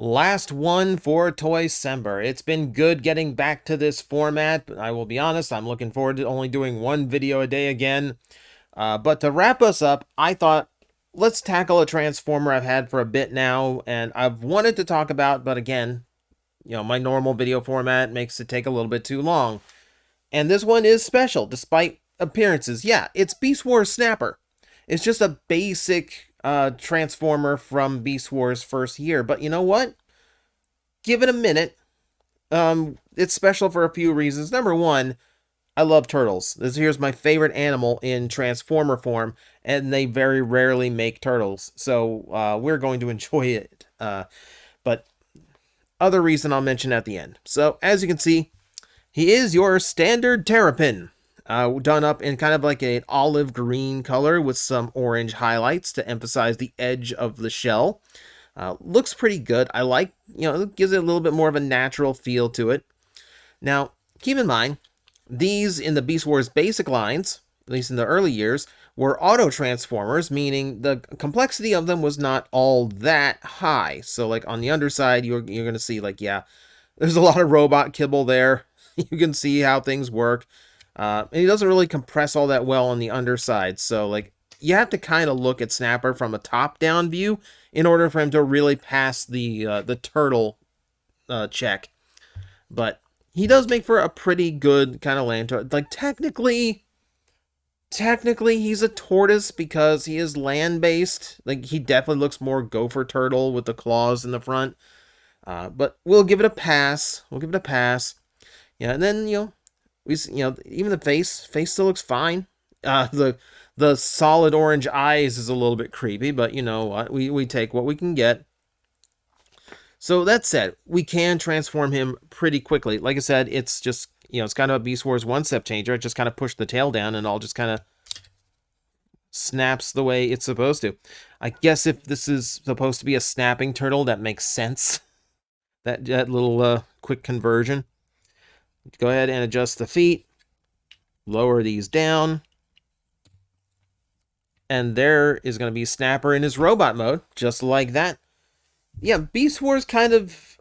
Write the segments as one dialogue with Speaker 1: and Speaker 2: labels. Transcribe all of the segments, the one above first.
Speaker 1: Last one for Toycember. It's been good getting back to this format, but I will be honest, I'm looking forward to only doing one video a day again. But to wrap us up, I thought let's tackle a Transformer I've had for a bit now, and I've wanted to talk about, but again, my normal video format makes it take a little bit too long. And this one is special, despite appearances. Yeah, it's Beast Wars Snapper. It's just a basic Transformer from Beast Wars first year, but you know what? Give it a minute. It's special for a few reasons. Number one, I love turtles. Here's my favorite animal in Transformer form, and they very rarely make turtles, so we're going to enjoy it. But other reason I'll mention at the end. So as you can see, he is your standard Terrapin, done up in kind of like an olive green color with some orange highlights to emphasize the edge of the shell. Looks pretty good. I like, it gives it a little bit more of a natural feel to it. Now, keep in mind, these in the Beast Wars basic lines, at least in the early years, were auto transformers, meaning the complexity of them was not all that high. So like on the underside, you're going to see like, yeah, there's a lot of robot kibble there. You can see how things work. And he doesn't really compress all that well on the underside. So like you have to kind of look at Snapper from a top-down view in order for him to really pass the turtle check. But he does make for a pretty good kind of land turtle. Like technically he's a tortoise because he is land-based. Like he definitely looks more gopher turtle with the claws in the front. But we'll give it a pass. Yeah, and then even the face still looks fine. The solid orange eyes is a little bit creepy, but you know what? We take what we can get. So that said, we can transform him pretty quickly. Like I said, it's just, it's kind of a Beast Wars one-step changer. I just kind of push the tail down and all just kind of snaps the way it's supposed to. I guess if this is supposed to be a snapping turtle, that makes sense. That little quick conversion. Go ahead and adjust the feet. Lower these down. And there is going to be Snapper in his robot mode, just like that. Yeah, Beast Wars kind of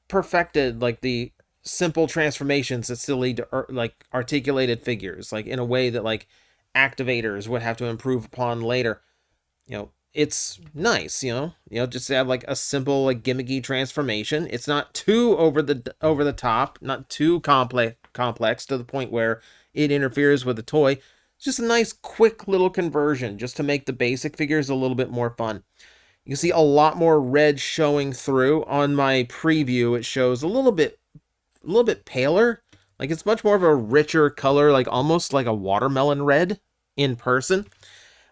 Speaker 1: perfected like the simple transformations that still lead to like articulated figures, like in a way that like activators would have to improve upon later. It's nice, just to have like a simple like gimmicky transformation. It's not too over the top, not too complex to the point where it interferes with the toy. It's just a nice quick little conversion just to make the basic figures a little bit more fun. You can see a lot more red showing through. On my preview, it shows a little bit paler. Like it's much more of a richer color, like almost like a watermelon red in person.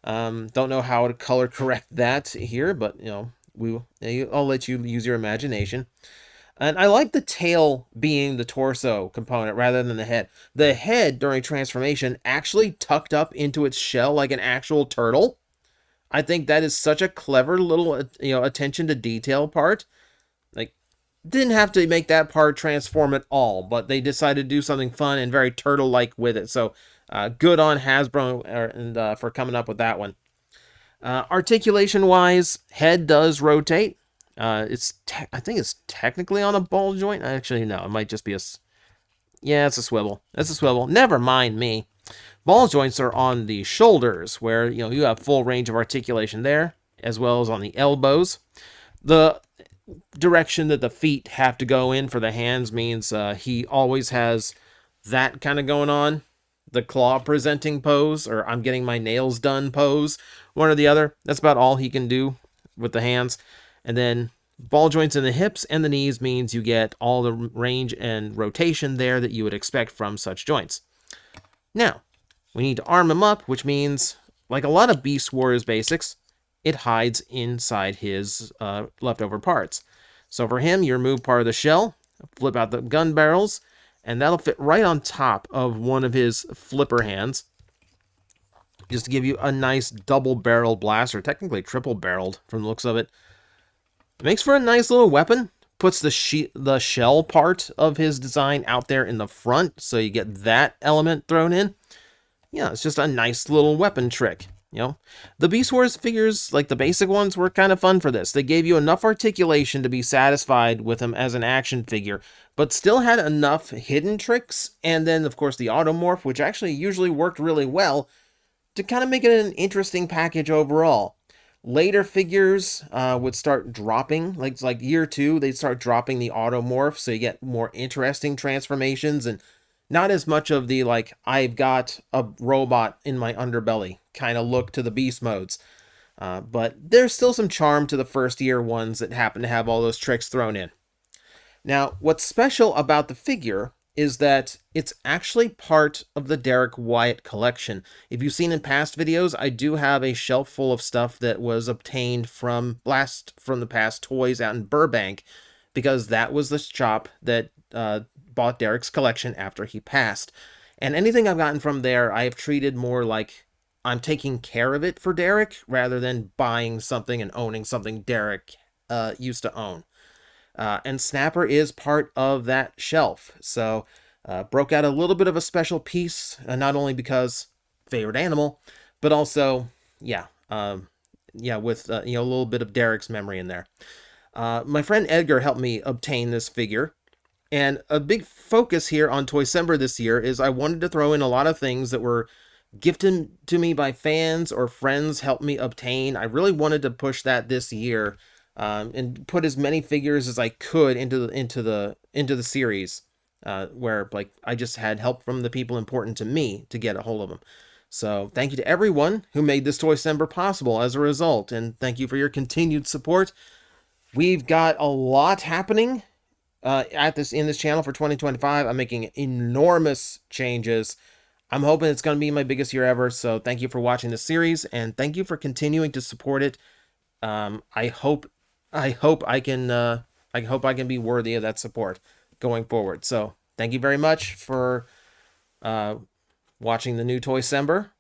Speaker 1: Don't know how to color correct that here, but I'll let you use your imagination. And I like the tail being the torso component rather than the head. The head during transformation actually tucked up into its shell like an actual turtle. I think that is such a clever little attention to detail part. Like, didn't have to make that part transform at all, but they decided to do something fun and very turtle-like with it. So good on Hasbro for coming up with that one. Articulation-wise, head does rotate. I think it's technically on a ball joint. Actually, no, it might just be yeah, it's a swivel. It's a swivel. Never mind me. Ball joints are on the shoulders, where you have full range of articulation there, as well as on the elbows. The direction that the feet have to go in for the hands means he always has that kind of going on. The claw presenting pose, or I'm getting my nails done pose, one or the other. That's about all he can do with the hands. And then ball joints in the hips and the knees means you get all the range and rotation there that you would expect from such joints. Now, we need to arm him up, which means, like a lot of Beast Wars basics, it hides inside his leftover parts. So for him, you remove part of the shell, flip out the gun barrels, and that'll fit right on top of one of his flipper hands, just to give you a nice double-barreled blaster, technically triple-barreled from the looks of it. It makes for a nice little weapon. Puts the shell part of his design out there in the front, so you get that element thrown in. Yeah, it's just a nice little weapon trick. You know, the Beast Wars figures, like the basic ones, were kind of fun for this. They gave you enough articulation to be satisfied with them as an action figure, but still had enough hidden tricks, and then, of course, the Automorph, which actually usually worked really well, to kind of make it an interesting package overall. Later figures would start dropping, like year 2, they'd start dropping the Automorph, so you get more interesting transformations, and not as much of the, like, I've got a robot in my underbelly kind of look to the beast modes. But there's still some charm to the first year ones that happen to have all those tricks thrown in. Now, what's special about the figure is that it's actually part of the Derek Wyatt collection. If you've seen in past videos, I do have a shelf full of stuff that was obtained from Blast from the Past Toys out in Burbank, because that was the shop that bought Derek's collection after he passed. And anything I've gotten from there, I have treated more like I'm taking care of it for Derek, rather than buying something and owning something Derek used to own. And Snapper is part of that shelf. So broke out a little bit of a special piece, not only because favorite animal, but also, with a little bit of Derek's memory in there. My friend Edgar helped me obtain this figure. And a big focus here on Toycember this year is I wanted to throw in a lot of things that were gifted to me by fans or friends helped me obtain. I really wanted to push that this year, and put as many figures as I could into the series, where, like, I just had help from the people important to me to get a hold of them. So thank you to everyone who made this Toycember possible as a result, and thank you for your continued support. We've got a lot happening in this channel for 2025. I'm making enormous changes. I'm hoping it's going to be my biggest year ever. So thank you for watching this series, and thank you for continuing to support it. I hope I can be worthy of that support going forward. So thank you very much for watching the new Toycember.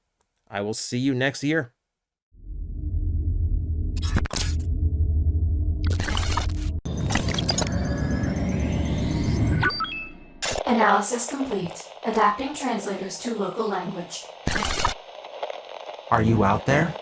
Speaker 1: I will see you next year.
Speaker 2: Analysis complete. Adapting translators to local language.
Speaker 1: Are you out there?